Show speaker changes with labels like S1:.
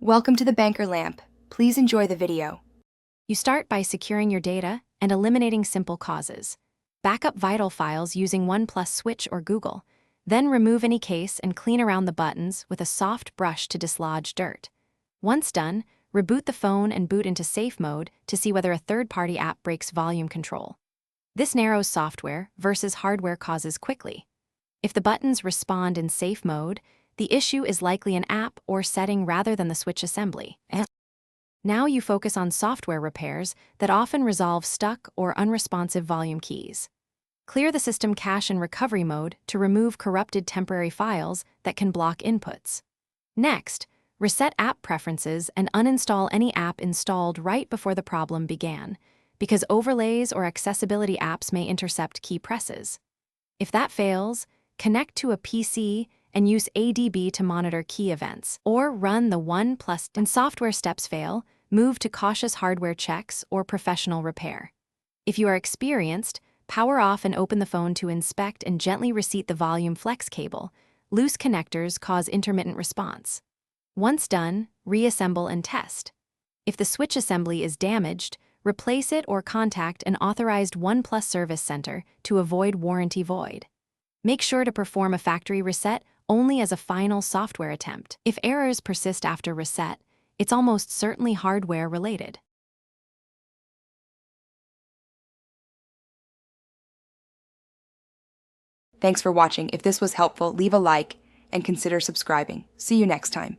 S1: Welcome to the Banker Lamp. Please enjoy the video.
S2: You start by securing your data and eliminating simple causes. Back up vital files using Oneplus Switch or Google. Then remove any case and clean around the buttons with a soft brush to dislodge dirt. Once done, reboot the phone and boot into safe mode to see whether a third-party app breaks volume control. This narrows software versus hardware causes quickly. If the buttons respond in safe mode, the issue is likely an app or setting rather than the switch assembly. Now you focus on software repairs that often resolve stuck or unresponsive volume keys. Clear the system cache and recovery mode to remove corrupted temporary files that can block inputs. Next, reset app preferences and uninstall any app installed right before the problem began, because overlays or accessibility apps may intercept key presses. If that fails, connect to a PC and use ADB to monitor key events, or run the Oneplus. When software steps fail, move to cautious hardware checks or professional repair. If you are experienced, power off and open the phone to inspect and gently reseat the volume flex cable. Loose connectors cause intermittent response. Once done, reassemble and test. If the switch assembly is damaged, replace it or contact an authorized Oneplus service center to avoid warranty void. Make sure to perform a factory reset only as a final software attempt. If errors persist after reset, it's almost certainly hardware related.
S1: Thanks for watching. If this was helpful, leave a like and consider subscribing. See you next time.